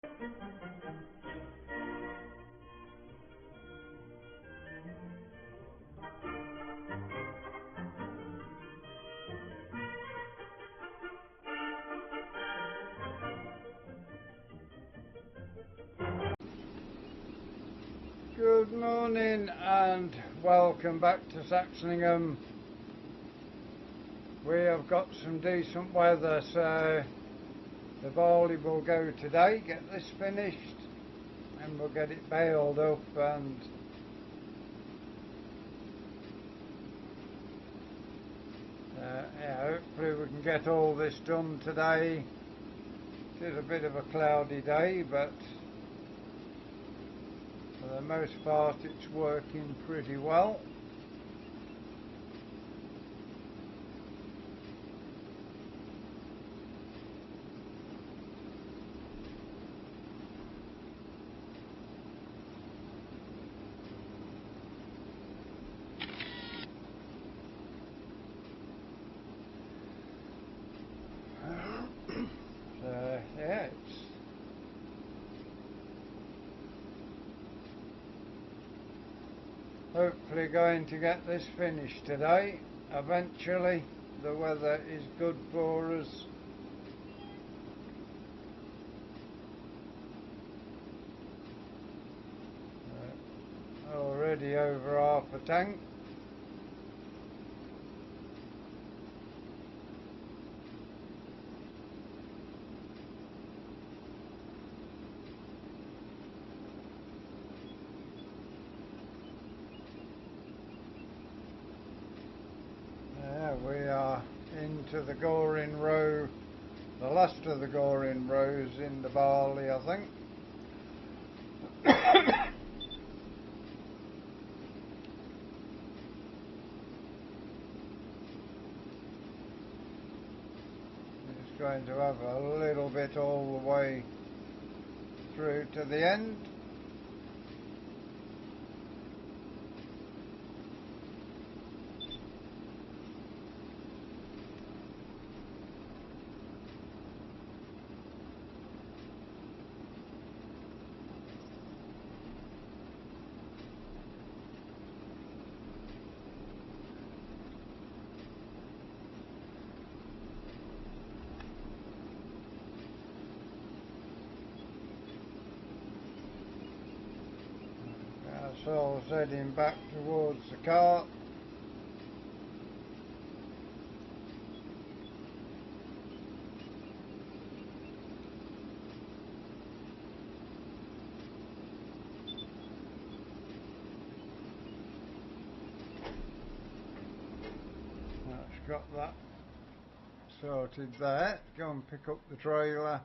Good morning and welcome back to Saxlingham. We have got some decent weather, so the barley will go today, get this finished, and we'll get it baled up and yeah, hopefully we can get all this done today. It is a bit of a cloudy day, but for the most part it's working pretty well. Yeah, it's hopefully going to get this finished today. Eventually, the weather is good for us. Already over half a tank. We are into the goring row, the last of the goring rows in the barley, I think. It's going to have a little bit all the way through to the end. So heading back towards the cart. That's got that sorted there. Go and pick up the trailer.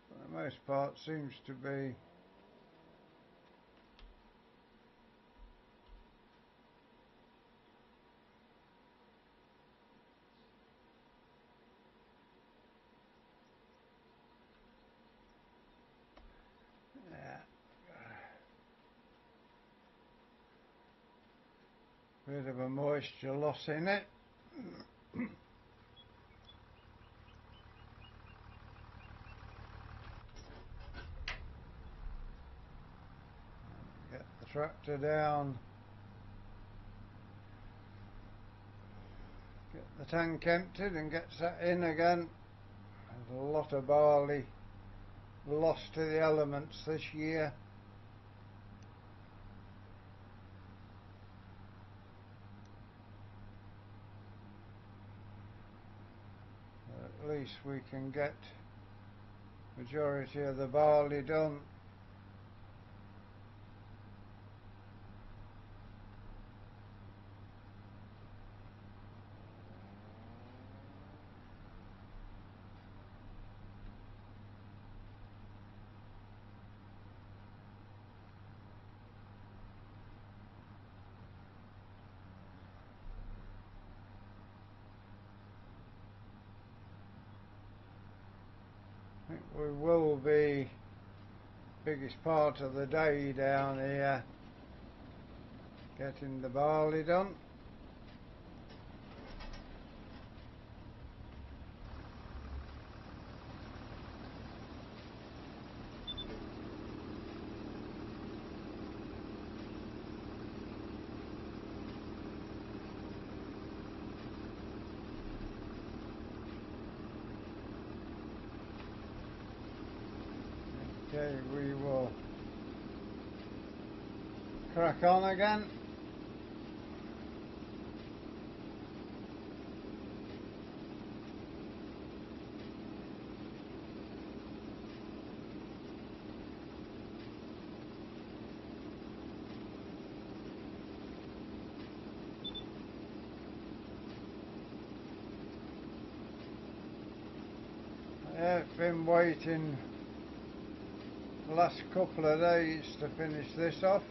For the most part seems to be bit of a moisture loss in it. Get the tractor down. Get the tank emptied and get that in again. There's a lot of barley lost to the elements this year. At least we can get majority of the barley done. I think we will be biggest part of the day down here. Getting the barley done. Okay, we will crack on again. I've been waiting the last couple of days to finish this off.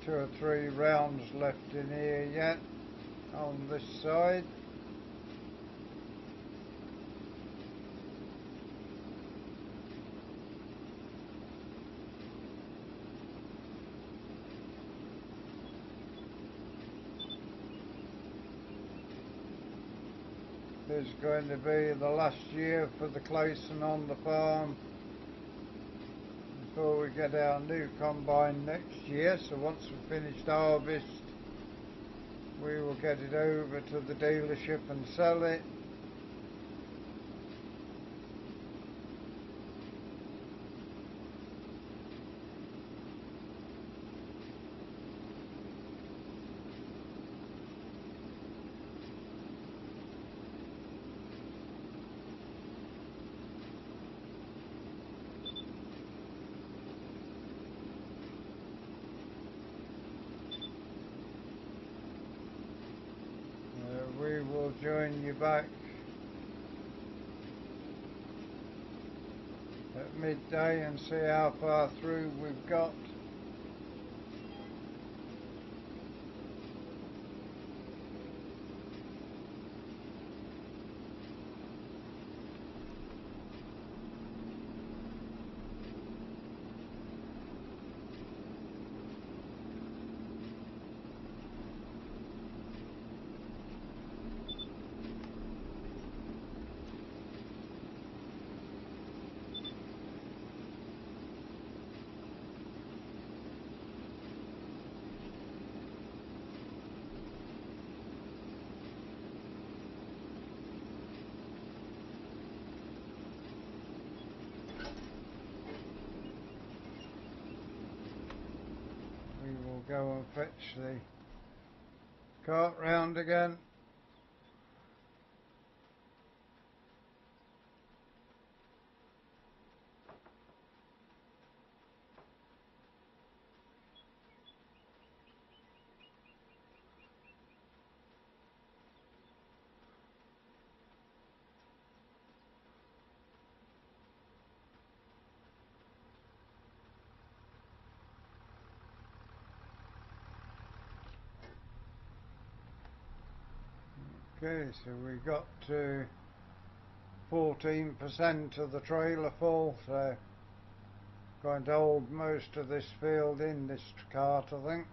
Two or three rounds left in here yet on this side. This is going to be the last year for the Clayson on the farm before we get our new combine next year. So once we've finished harvest, we will get it over to the dealership and sell it. We will join you back at midday and see how far through we've got. We will go and fetch the cart round again. Okay, so we got to 14% of the trailer full, so going to hold most of this field in this cart, I think.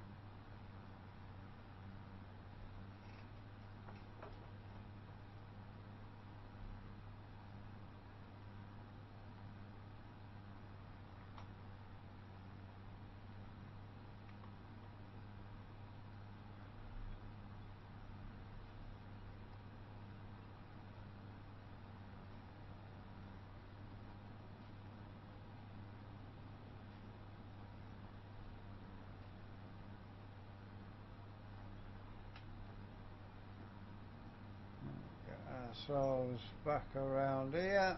Get ourselves back around here.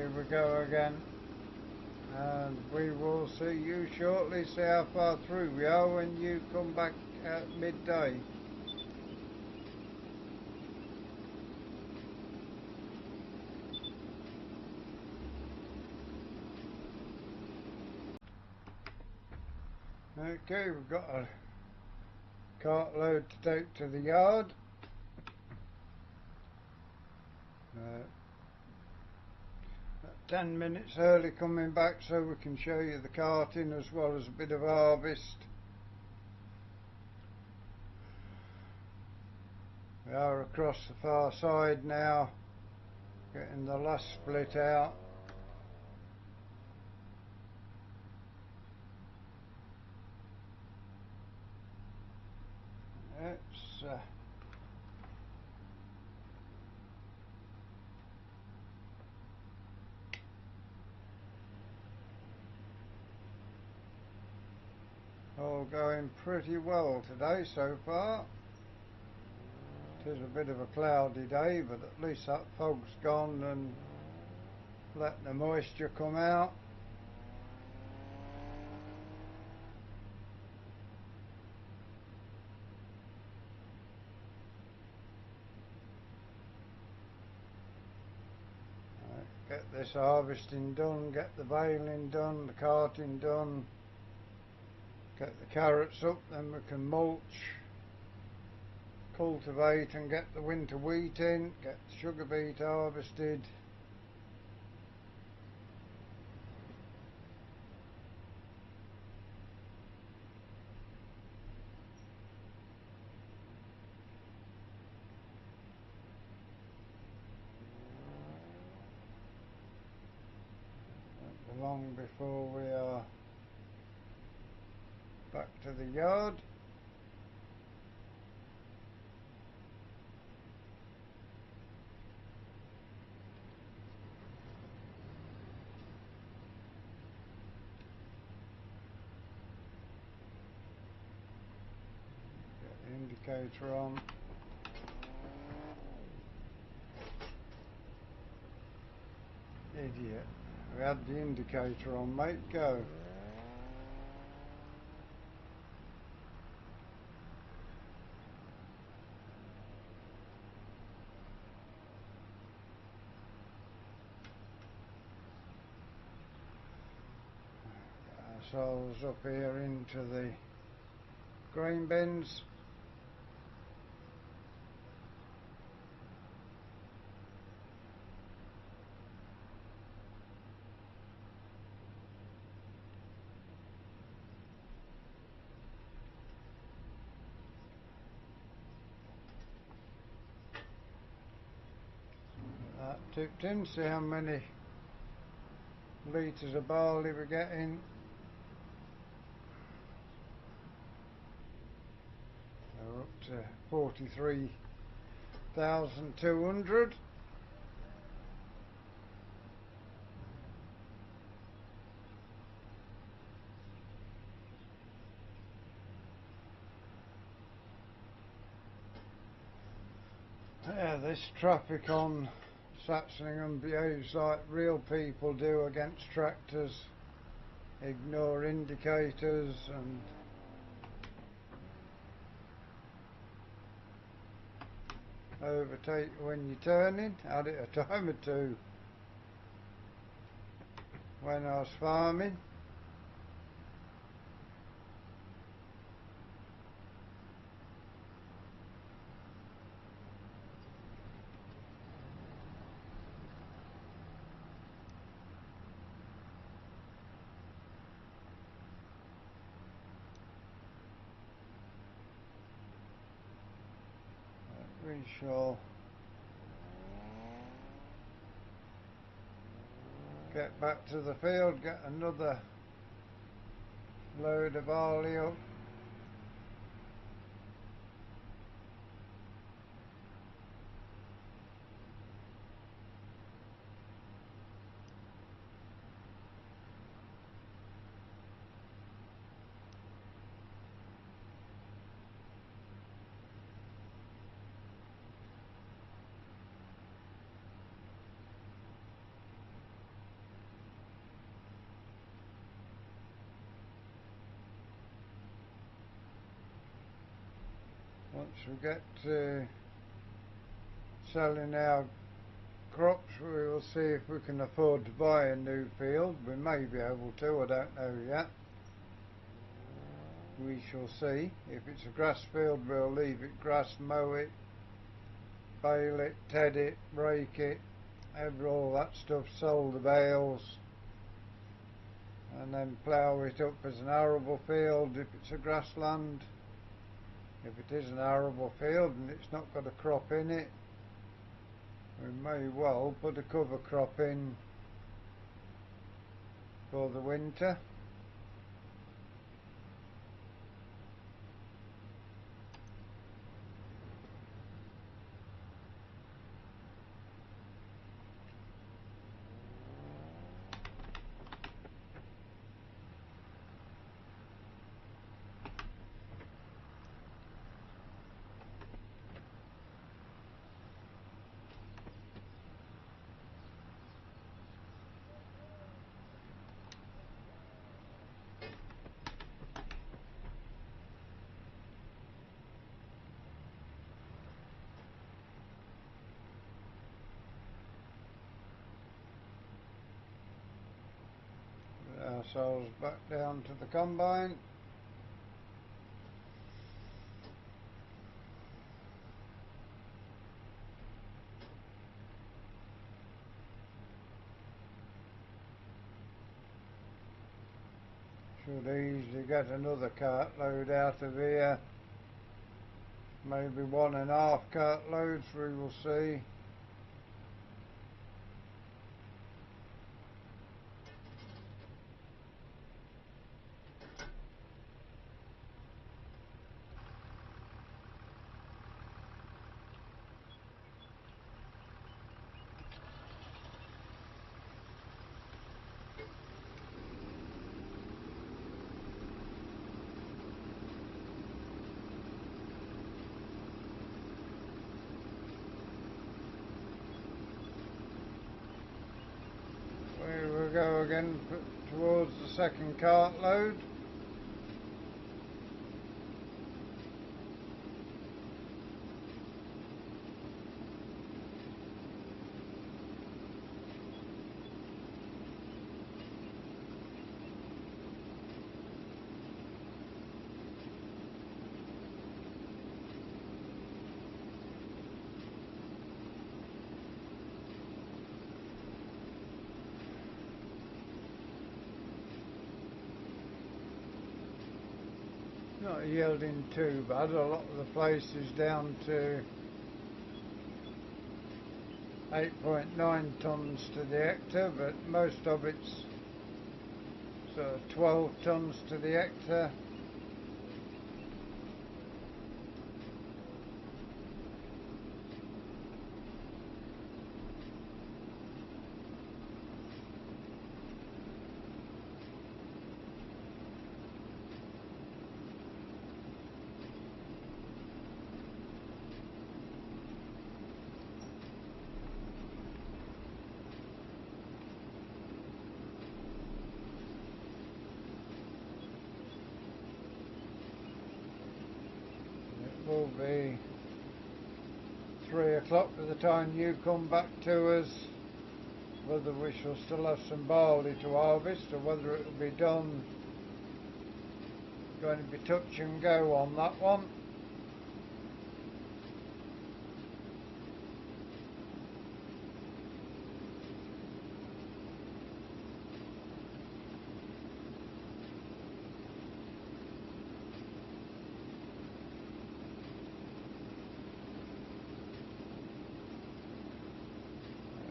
Away we go again, and we will see you shortly, see how far through we are when you come back at midday. Okay, we've got a cartload to take to the yard. 10 minutes early coming back so we can show you the carting as well as a bit of harvest. We are across the far side now, getting the last split out. It's all going pretty well today so far. It is a bit of a cloudy day, but at least that fog's gone and let the moisture come out. Get this harvesting done, get the baling done, the carting done, get the carrots up, then we can mulch, cultivate and get the winter wheat in, get the sugar beet harvested. Long before we are back to the yard. Get the indicator on. Idiot. We had the indicator on, mate. Go. Get ourselves up here into the grain bins. Tipped in, see how many litres of barley we're getting. We're up to 43,200. Yeah, this traffic on Saxlingham behaves like real people do against tractors. Ignore indicators and overtake when you're turning. Had it a time or two when I was farming. We shall get back to the field, get another load of barley up. once we get to selling our crops, we will see if we can afford to buy a new field. We may be able to, I don't know yet. We shall see. If it's a grass field, we'll leave it grass, mow it, bale it, ted it, rake it, all that stuff, sell the bales, and then plough it up as an arable field if it's a grassland. If it is an arable field and it's not got a crop in it, we may well put a cover crop in for the winter. Ourselves back down to the combine. Should easily get another cartload out of here, maybe 1.5 cartloads, we will see. We will go again towards the second cartload. Not yielding too bad. A lot of the place is down to 8.9 tonnes to the hectare, but most of it's sort of 12 tonnes to the hectare. Will be 3 o'clock by the time you come back to us, whether we shall still have some barley to harvest or whether it will be done. Going to be touch and go on that one.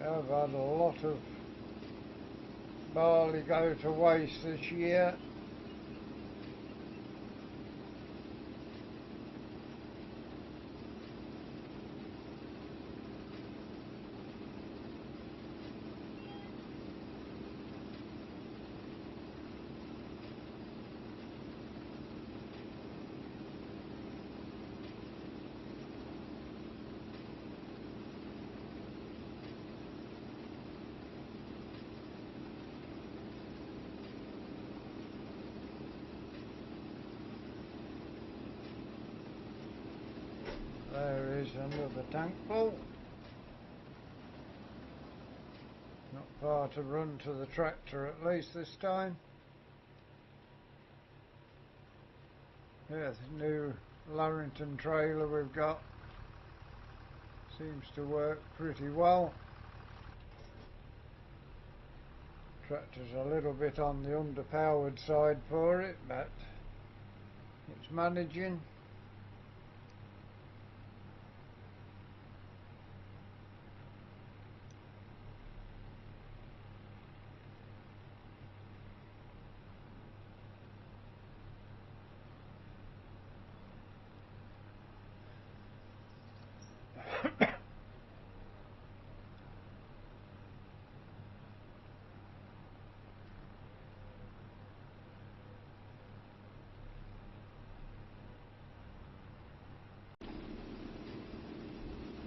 I've had a lot of barley go to waste this year. There's another tank full. Not far to run to the tractor at least this time. Yeah, the new Larrington trailer we've got seems to work pretty well. Tractor's a little bit on the underpowered side for it, but it's managing.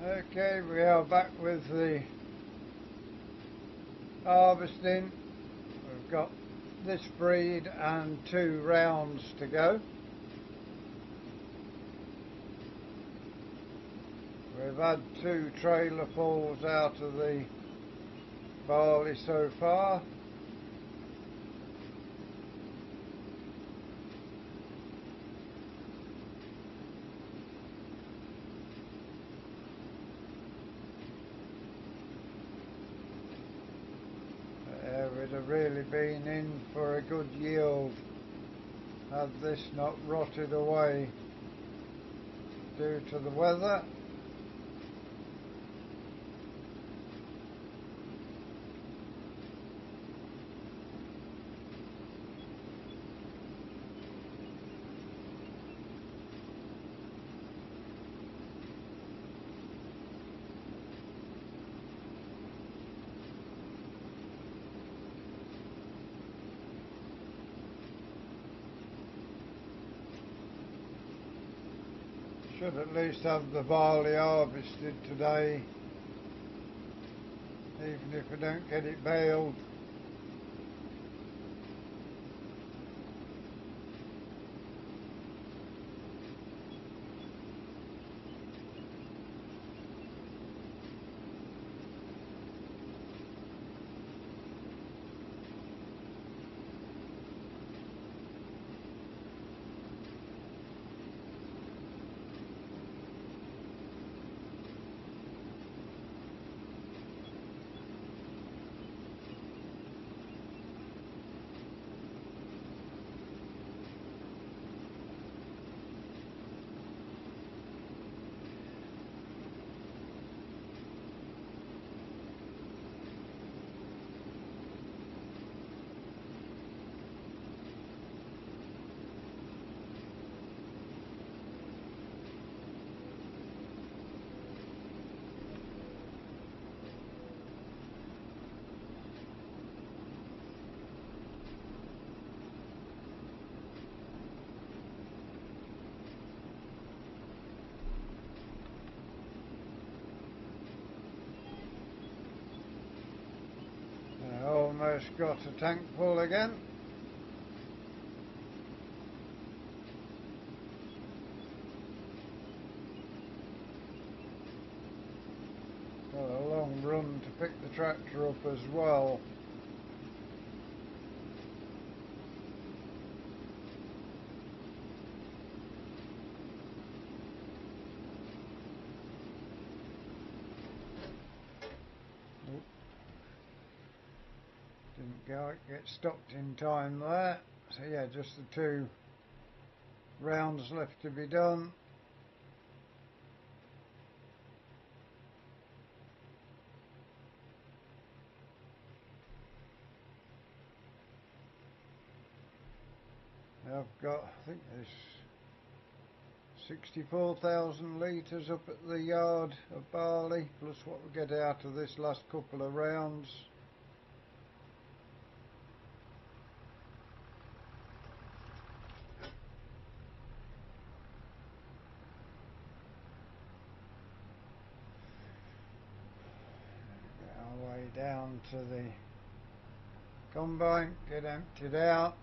Okay, we are back with the harvesting. We've got this breed and 2 rounds to go. We've had 2 trailer pulls out of the barley so far. We'd have really been in for a good yield had this not rotted away due to the weather. Should at least have the barley harvested today, even if we don't get it baled. Almost got a tank full again. Got a long run to pick the tractor up as well. Didn't get stopped in time there. So yeah, just the 2 rounds left to be done. I've got, I think there's 64,000 litres up at the yard of barley, plus what we get out of this last couple of rounds. Get our way down to the combine, get emptied out.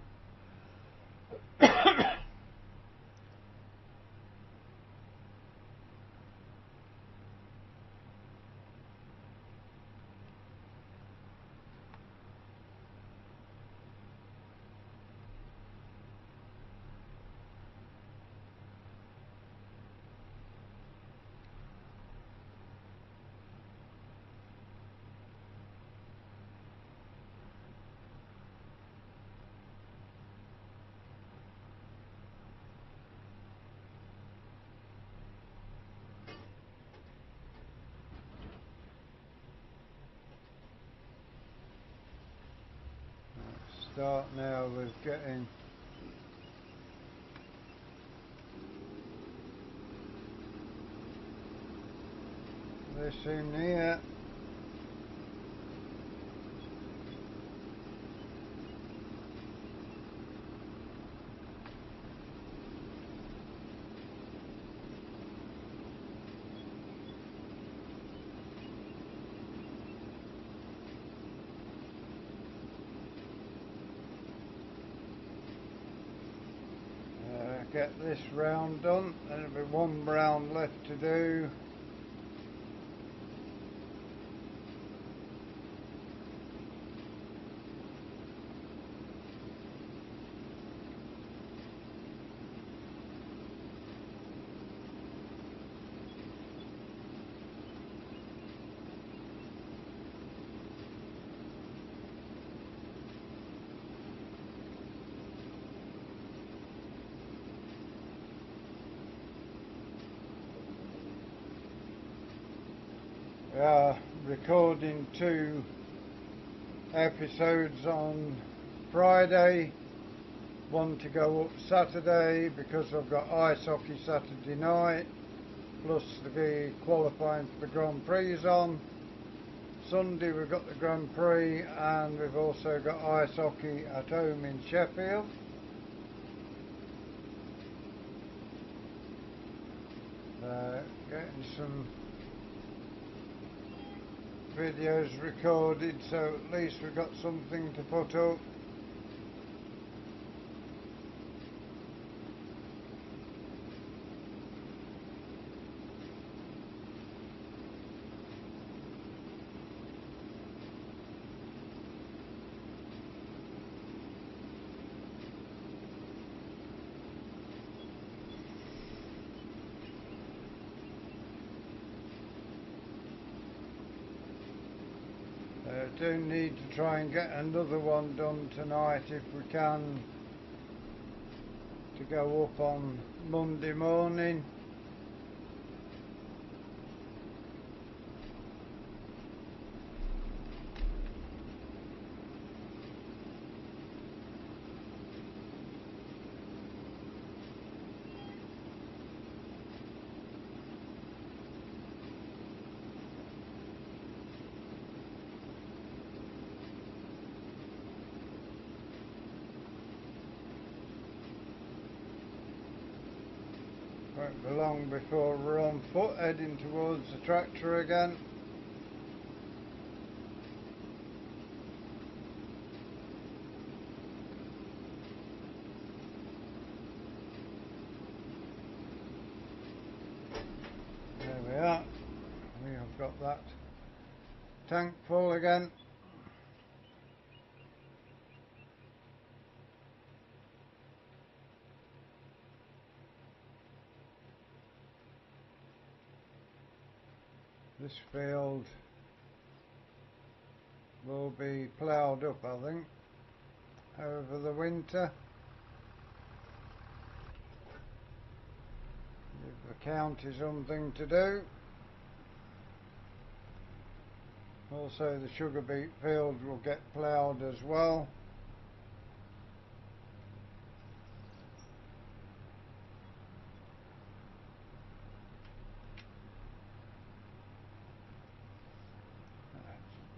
start now with getting this in here. Get this round done, there'll be one round left to do. We are recording 2 episodes on Friday, one to go up Saturday because I've got ice hockey Saturday night, plus the qualifying for the Grand Prix on. Sunday we've got the Grand Prix and we've also got ice hockey at home in Sheffield. Getting some videos recorded, so at least we've got something to put up. Do need to try and get another one done tonight if we can, to go up on Monday morning. Won't be long before we're on foot heading towards the tractor again. There we are. We have got that tank full again. This field will be ploughed up, I think, over the winter. Give the county something to do. Also the sugar beet field will get ploughed as well.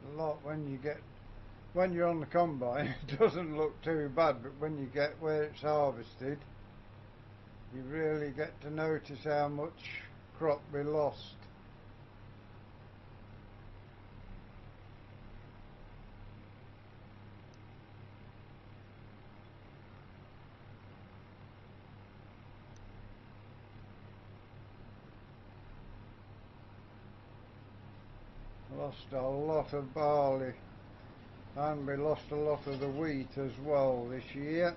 A lot when you're on the combine it doesn't look too bad, but when you get where it's harvested you really get to notice how much crop we lost. Lost a lot of barley, and we lost a lot of the wheat as well this year.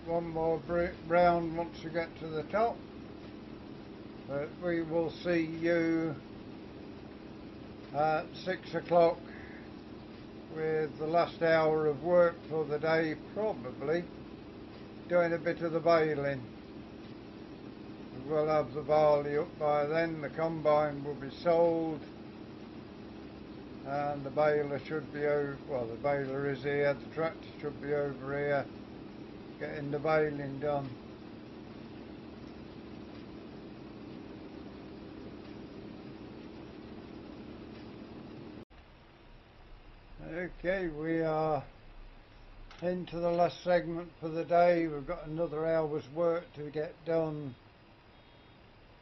One more round once you get to the top, But we will see you at 6 o'clock with the last hour of work for the day, probably doing a bit of the baling. We'll have the barley up by then, the combine will be sold, and the baler should be over, well, the baler is here, the tractor should be over here getting the baling done. Okay, we are into the last segment for the day. We've got another hour's work to get done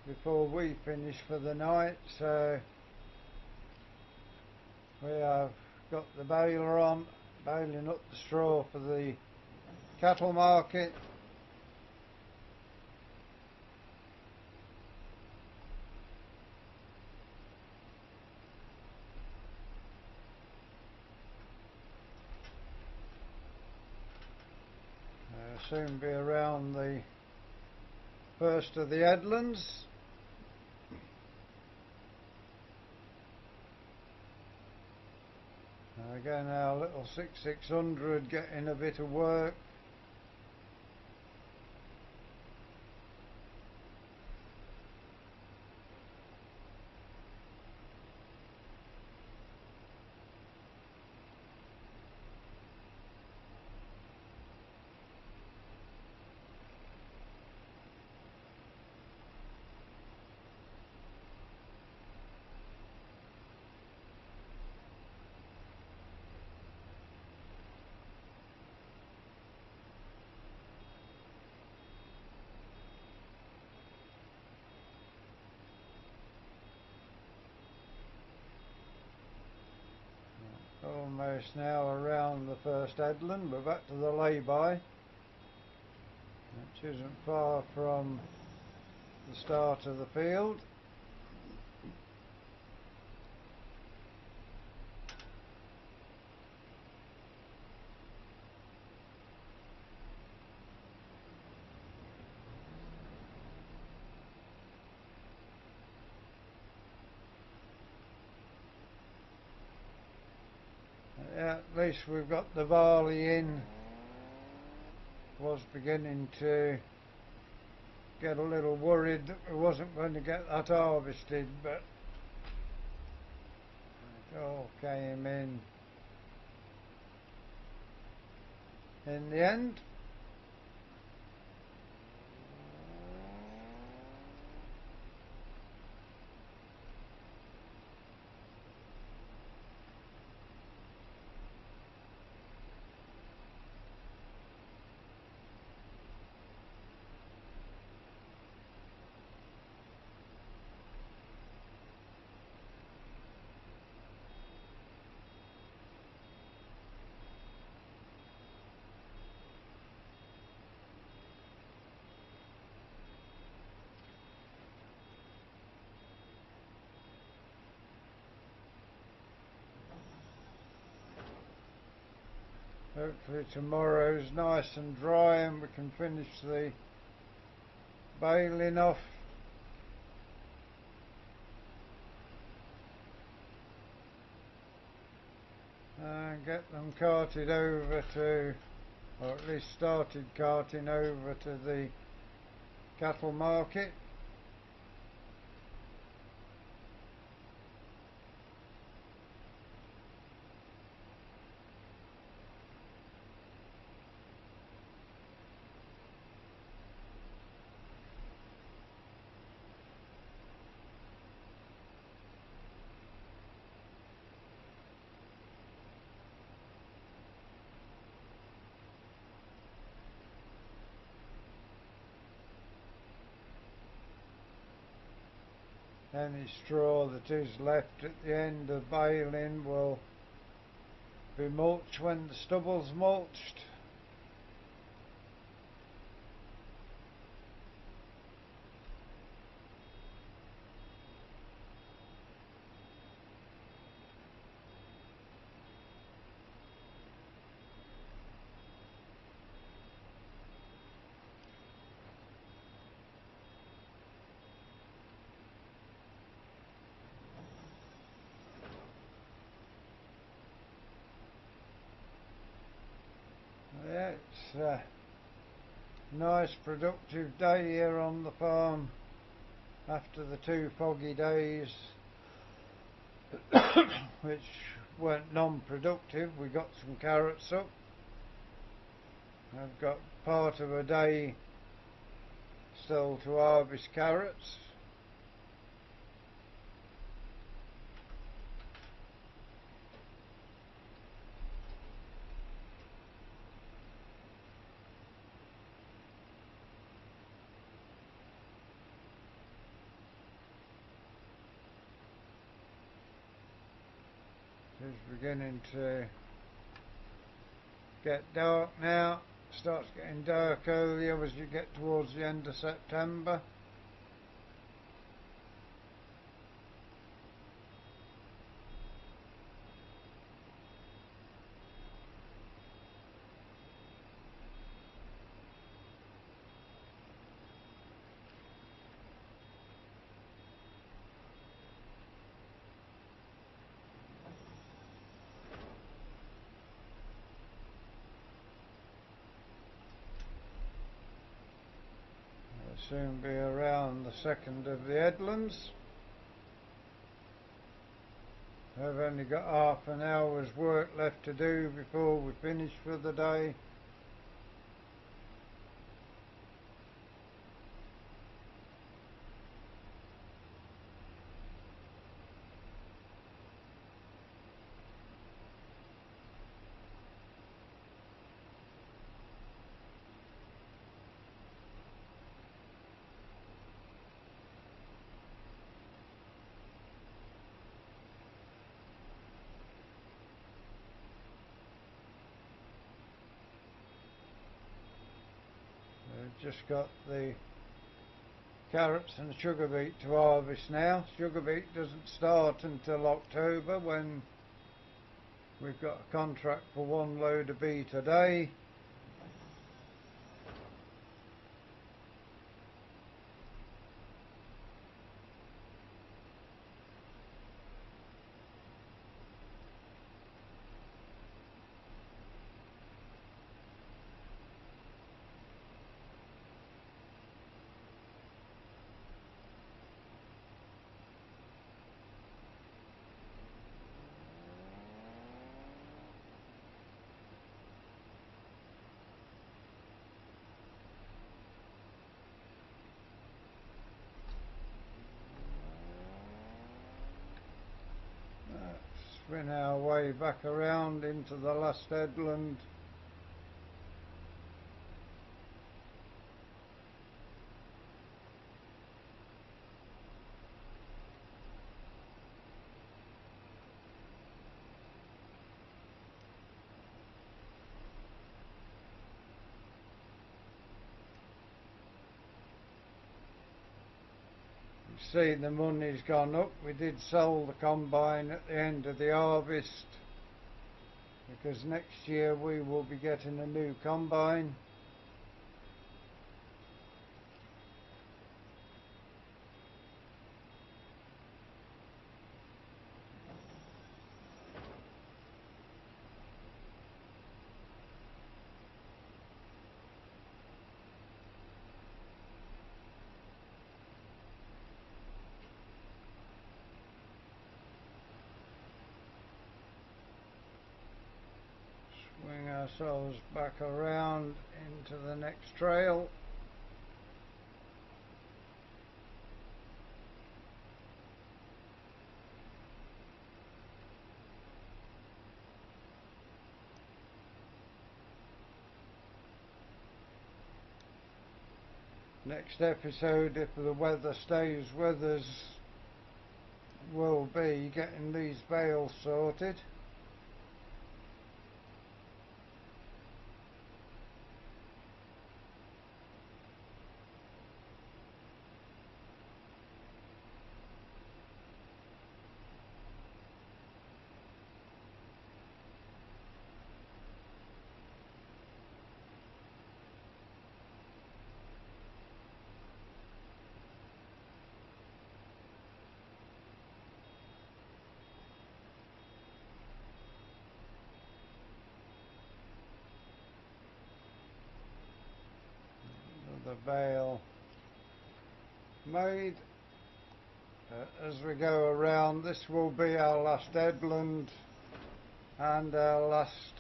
before we finish for the night, so we have got the baler on, baling up the straw for the cattle market. Soon be around the first of the headlands. Again, our little 6600 getting a bit of work. Almost now around the first headland. We're back to the lay-by, which isn't far from the start of the field. Yeah, at least we've got the barley in. Was beginning to get a little worried that we wasn't going to get that harvested, but it all came in the end. Hopefully tomorrow's nice and dry and we can finish the baling off. And get them carted over to, or at least started carting over to the cattle market. Any straw that is left at the end of baling will be mulched when the stubble's mulched. It's a nice productive day here on the farm after the 2 foggy days which weren't non-productive. We got some carrots up. I've got part of a day still to harvest carrots. It's beginning to get dark now. Starts getting dark earlier as you get towards the end of September. Soon be around the 2nd of the headlands. I've only got half an hour's work left to do before we finish for the day. I've just got the carrots and the sugar beet to harvest now. Sugar beet doesn't start until October, when we've got a contract for 1 load of beet a day. Swing our way back around into the last headland. See, the money's gone up. We did sell the combine at the end of the harvest, because next year we will be getting a new combine. Swing ourselves back around into the next trail. Next episode, if the weather stays with us, will be getting these bales sorted. the bale made. As we go around, this will be our last headland and our last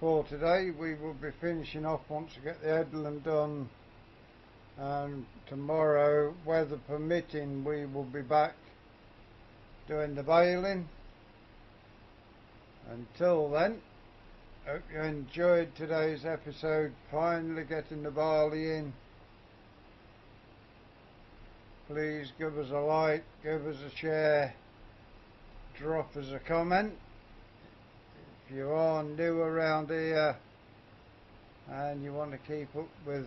for today. We will be finishing off once we get the headland done, and tomorrow, weather permitting, we will be back doing the baling. Until then, hope you enjoyed today's episode, finally getting the barley in. Please give us a like, give us a share, drop us a comment. If you are new around here and you want to keep up with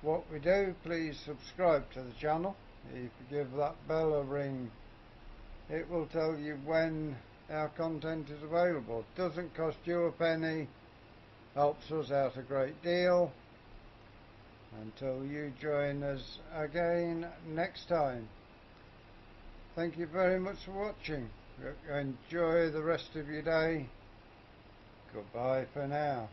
what we do, please subscribe to the channel. If you give that bell a ring, it will tell you when our content is available. It doesn't cost you a penny, helps us out a great deal. Until you join us again next time, thank you very much for watching. Enjoy the rest of your day. Goodbye for now.